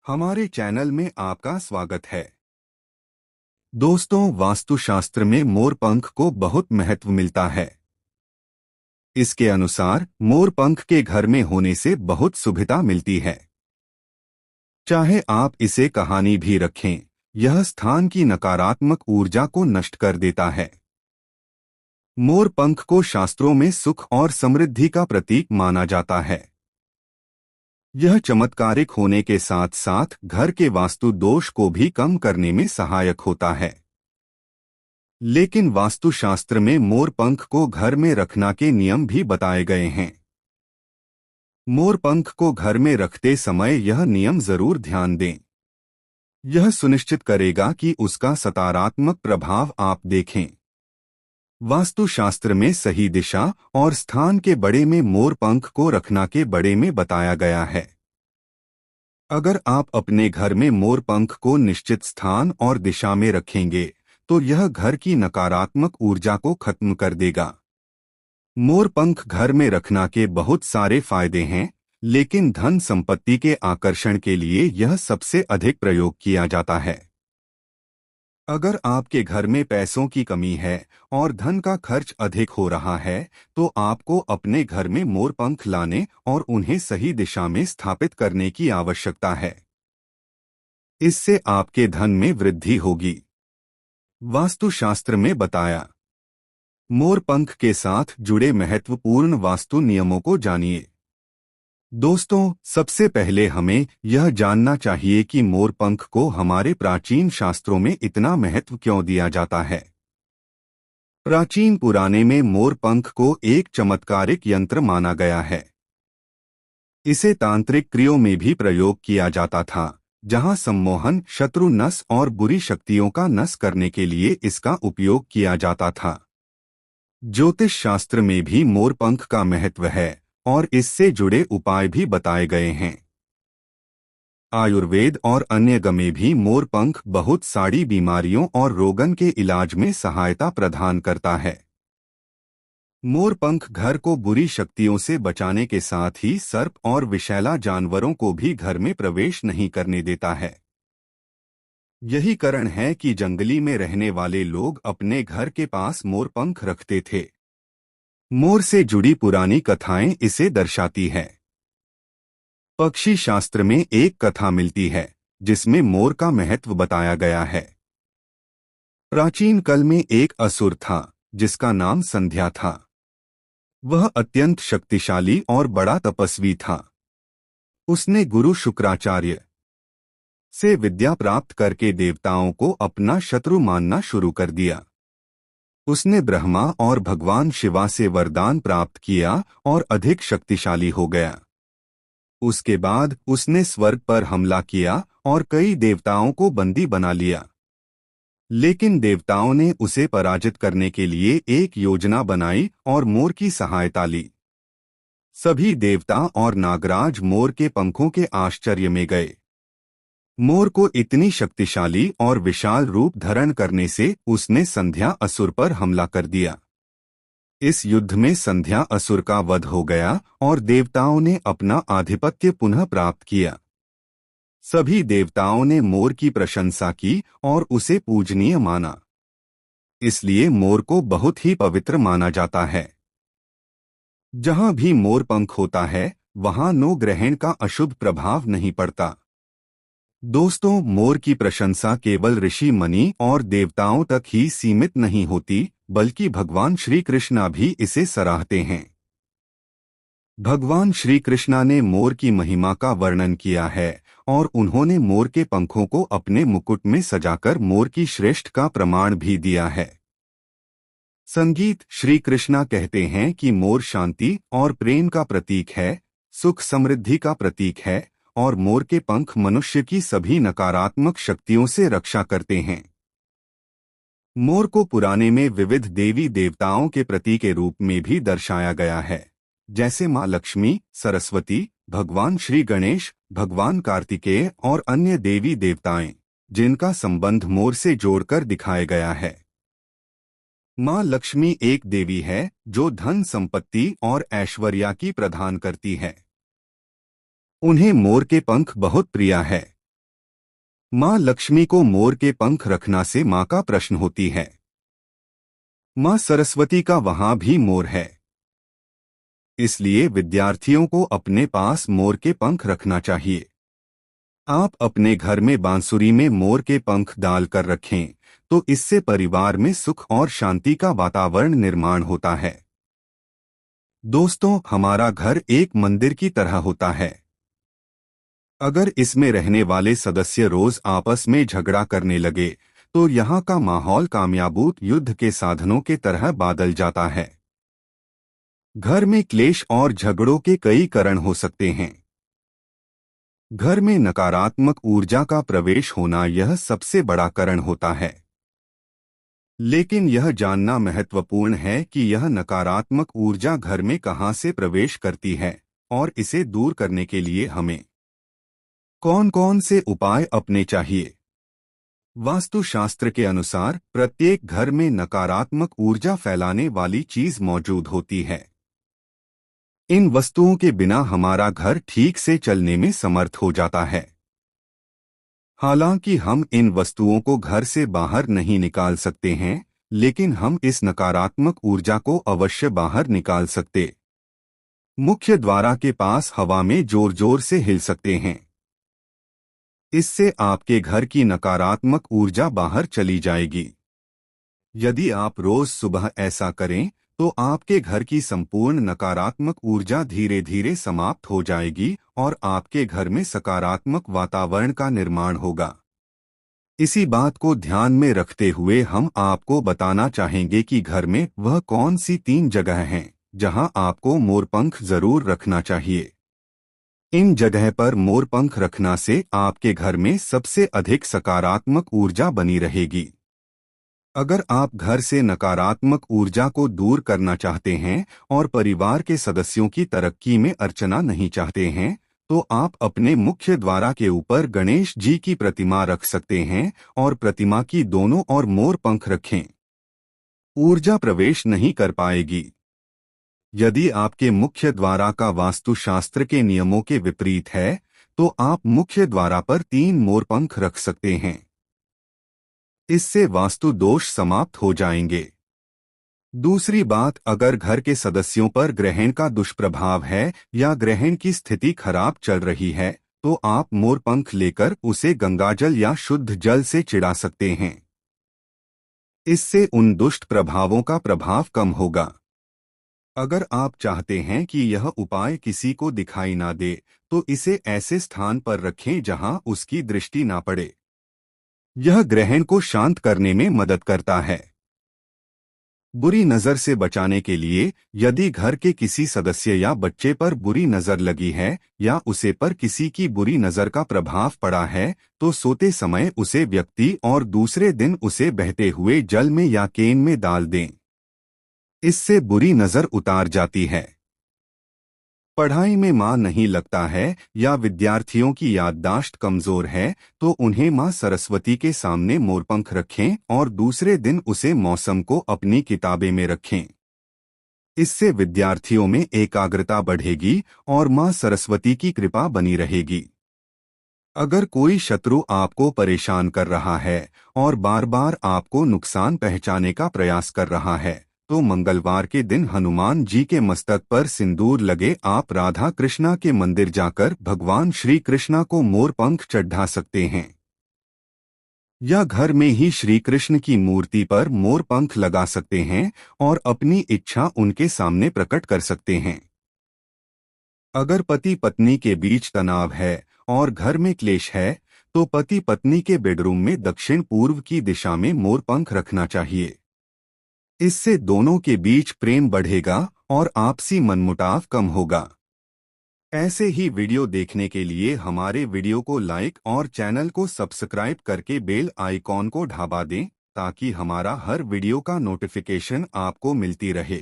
हमारे चैनल में आपका स्वागत है। दोस्तों, वास्तुशास्त्र में मोर पंख को बहुत महत्व मिलता है। इसके अनुसार मोर पंख के घर में होने से बहुत सुविधा मिलती है। चाहे आप इसे कहानी भी रखें, यह स्थान की नकारात्मक ऊर्जा को नष्ट कर देता है। मोर पंख को शास्त्रों में सुख और समृद्धि का प्रतीक माना जाता है। यह चमत्कारिक होने के साथ साथ घर के वास्तु दोष को भी कम करने में सहायक होता है। लेकिन वास्तुशास्त्र में मोर पंख को घर में रखना के नियम भी बताए गए हैं। मोर पंख को घर में रखते समय यह नियम जरूर ध्यान दें। यह सुनिश्चित करेगा कि उसका सकारात्मक प्रभाव आप देखें। वास्तुशास्त्र में सही दिशा और स्थान के बड़े में मोर पंख को रखना के बड़े में बताया गया है। अगर आप अपने घर में मोर पंख को निश्चित स्थान और दिशा में रखेंगे तो यह घर की नकारात्मक ऊर्जा को खत्म कर देगा। मोर पंख घर में रखना के बहुत सारे फायदे हैं, लेकिन धन संपत्ति के आकर्षण के लिए यह सबसे अधिक प्रयोग किया जाता है। अगर आपके घर में पैसों की कमी है और धन का खर्च अधिक हो रहा है, तो आपको अपने घर में मोर पंख लाने और उन्हें सही दिशा में स्थापित करने की आवश्यकता है। इससे आपके धन में वृद्धि होगी। वास्तुशास्त्र में बताया मोर पंख के साथ जुड़े महत्वपूर्ण वास्तु नियमों को जानिए। दोस्तों, सबसे पहले हमें यह जानना चाहिए कि मोर पंख को हमारे प्राचीन शास्त्रों में इतना महत्व क्यों दिया जाता है। प्राचीन पुराने में मोर पंख को एक चमत्कारिक यंत्र माना गया है। इसे तांत्रिक क्रियाओं में भी प्रयोग किया जाता था, जहां सम्मोहन, शत्रु नस और बुरी शक्तियों का नस करने के लिए इसका उपयोग किया जाता था। ज्योतिष शास्त्र में भी मोर पंख का महत्व है और इससे जुड़े उपाय भी बताए गए हैं। आयुर्वेद और अन्य में भी मोर पंख बहुत सारी बीमारियों और रोगन के इलाज में सहायता प्रदान करता है। मोर पंख घर को बुरी शक्तियों से बचाने के साथ ही सर्प और विषैला जानवरों को भी घर में प्रवेश नहीं करने देता है। यही कारण है कि जंगली में रहने वाले लोग अपने घर के पास मोर पंख रखते थे। मोर से जुड़ी पुरानी कथाएं इसे दर्शाती है। पक्षी शास्त्र में एक कथा मिलती है जिसमें मोर का महत्व बताया गया है। प्राचीन काल में एक असुर था जिसका नाम संध्या था। वह अत्यंत शक्तिशाली और बड़ा तपस्वी था। उसने गुरु शुक्राचार्य से विद्या प्राप्त करके देवताओं को अपना शत्रु मानना शुरू कर दिया। उसने ब्रह्मा और भगवान शिवा से वरदान प्राप्त किया और अधिक शक्तिशाली हो गया। उसके बाद उसने स्वर्ग पर हमला किया और कई देवताओं को बंदी बना लिया। लेकिन देवताओं ने उसे पराजित करने के लिए एक योजना बनाई और मोर की सहायता ली। सभी देवता और नागराज मोर के पंखों के आश्चर्य में गए। मोर को इतनी शक्तिशाली और विशाल रूप धारण करने से उसने संध्या असुर पर हमला कर दिया। इस युद्ध में संध्या असुर का वध हो गया और देवताओं ने अपना आधिपत्य पुनः प्राप्त किया। सभी देवताओं ने मोर की प्रशंसा की और उसे पूजनीय माना। इसलिए मोर को बहुत ही पवित्र माना जाता है। जहां भी मोर पंख होता है, वहां नो ग्रहण का अशुभ प्रभाव नहीं पड़ता। दोस्तों, मोर की प्रशंसा केवल ऋषि मुनि और देवताओं तक ही सीमित नहीं होती, बल्कि भगवान श्री कृष्णा भी इसे सराहते हैं। भगवान श्री कृष्णा ने मोर की महिमा का वर्णन किया है और उन्होंने मोर के पंखों को अपने मुकुट में सजाकर मोर की श्रेष्ठ का प्रमाण भी दिया है। संगीत श्री कृष्णा कहते हैं कि मोर शांति और प्रेम का प्रतीक है, सुख समृद्धि का प्रतीक है और मोर के पंख मनुष्य की सभी नकारात्मक शक्तियों से रक्षा करते हैं। मोर को पुराने में विविध देवी देवताओं के प्रतीक के रूप में भी दर्शाया गया है, जैसे माँ लक्ष्मी, सरस्वती, भगवान श्री गणेश, भगवान कार्तिकेय और अन्य देवी देवताएं, जिनका संबंध मोर से जोड़कर दिखाया गया है। माँ लक्ष्मी एक देवी है जो धन संपत्ति और ऐश्वर्या की प्रदान करती है। उन्हें मोर के पंख बहुत प्रिय है। माँ लक्ष्मी को मोर के पंख रखना से माँ का प्रश्न होती है। माँ सरस्वती का वहां भी मोर है, इसलिए विद्यार्थियों को अपने पास मोर के पंख रखना चाहिए। आप अपने घर में बांसुरी में मोर के पंख डालकर रखें तो इससे परिवार में सुख और शांति का वातावरण निर्माण होता है। दोस्तों, हमारा घर एक मंदिर की तरह होता है। अगर इसमें रहने वाले सदस्य रोज आपस में झगड़ा करने लगे तो यहाँ का माहौल कामयाबूत युद्ध के साधनों के तरह बदल जाता है। घर में क्लेश और झगड़ों के कई कारण हो सकते हैं। घर में नकारात्मक ऊर्जा का प्रवेश होना यह सबसे बड़ा कारण होता है। लेकिन यह जानना महत्वपूर्ण है कि यह नकारात्मक ऊर्जा घर में कहां से प्रवेश करती है और इसे दूर करने के लिए हमें कौन कौन से उपाय अपने चाहिए। वास्तुशास्त्र के अनुसार प्रत्येक घर में नकारात्मक ऊर्जा फैलाने वाली चीज मौजूद होती है। इन वस्तुओं के बिना हमारा घर ठीक से चलने में समर्थ हो जाता है। हालांकि हम इन वस्तुओं को घर से बाहर नहीं निकाल सकते हैं, लेकिन हम इस नकारात्मक ऊर्जा को अवश्य बाहर निकाल सकते। मुख्य द्वार के पास हवा में जोर जोर से हिल सकते हैं। इससे आपके घर की नकारात्मक ऊर्जा बाहर चली जाएगी। यदि आप रोज सुबह ऐसा करें तो आपके घर की संपूर्ण नकारात्मक ऊर्जा धीरे धीरे समाप्त हो जाएगी और आपके घर में सकारात्मक वातावरण का निर्माण होगा। इसी बात को ध्यान में रखते हुए हम आपको बताना चाहेंगे कि घर में वह कौन सी 3 जगह हैं जहां आपको मोरपंख जरूर रखना चाहिए। इन जगह पर मोरपंख रखना से आपके घर में सबसे अधिक सकारात्मक ऊर्जा बनी रहेगी। अगर आप घर से नकारात्मक ऊर्जा को दूर करना चाहते हैं और परिवार के सदस्यों की तरक्की में अर्चना नहीं चाहते हैं, तो आप अपने मुख्य द्वार के ऊपर गणेश जी की प्रतिमा रख सकते हैं और प्रतिमा की दोनों ओर मोर पंख रखें। ऊर्जा प्रवेश नहीं कर पाएगी। यदि आपके मुख्य द्वार का वास्तुशास्त्र के नियमों के विपरीत है, तो आप मुख्य द्वार पर 3 मोरपंख रख सकते हैं। इससे वास्तु दोष समाप्त हो जाएंगे। दूसरी बात, अगर घर के सदस्यों पर ग्रहण का दुष्प्रभाव है या ग्रहण की स्थिति खराब चल रही है, तो आप मोरपंख लेकर उसे गंगाजल या शुद्ध जल से चिढ़ा सकते हैं। इससे उन दुष्ट प्रभावों का प्रभाव कम होगा। अगर आप चाहते हैं कि यह उपाय किसी को दिखाई ना दे, तो इसे ऐसे स्थान पर रखें जहां उसकी दृष्टि ना पड़े। यह ग्रहण को शांत करने में मदद करता है। बुरी नजर से बचाने के लिए, यदि घर के किसी सदस्य या बच्चे पर बुरी नजर लगी है या उसे पर किसी की बुरी नजर का प्रभाव पड़ा है, तो सोते समय उसे व्यक्ति और दूसरे दिन उसे बहते हुए जल में या केन में डाल दें। इससे बुरी नजर उतार जाती है। पढ़ाई में मन नहीं लगता है या विद्यार्थियों की याददाश्त कमजोर है, तो उन्हें मां सरस्वती के सामने मोरपंख रखें और दूसरे दिन उसे मौसम को अपनी किताबें में रखें। इससे विद्यार्थियों में एकाग्रता बढ़ेगी और मां सरस्वती की कृपा बनी रहेगी। अगर कोई शत्रु आपको परेशान कर रहा है और बार बार आपको नुकसान पहुंचाने का प्रयास कर रहा है, तो मंगलवार के दिन हनुमान जी के मस्तक पर सिंदूर लगे आप राधा कृष्णा के मंदिर जाकर भगवान श्री कृष्णा को मोरपंख चढ़ा सकते हैं, या घर में ही श्री कृष्ण की मूर्ति पर मोरपंख लगा सकते हैं और अपनी इच्छा उनके सामने प्रकट कर सकते हैं। अगर पति पत्नी के बीच तनाव है और घर में क्लेश है, तो पति पत्नी के बेडरूम में दक्षिण पूर्व की दिशा में मोरपंख रखना चाहिए। इससे दोनों के बीच प्रेम बढ़ेगा और आपसी मनमुटाव कम होगा। ऐसे ही वीडियो देखने के लिए हमारे वीडियो को लाइक और चैनल को सब्सक्राइब करके बेल आइकॉन को दबा दें, ताकि हमारा हर वीडियो का नोटिफिकेशन आपको मिलती रहे।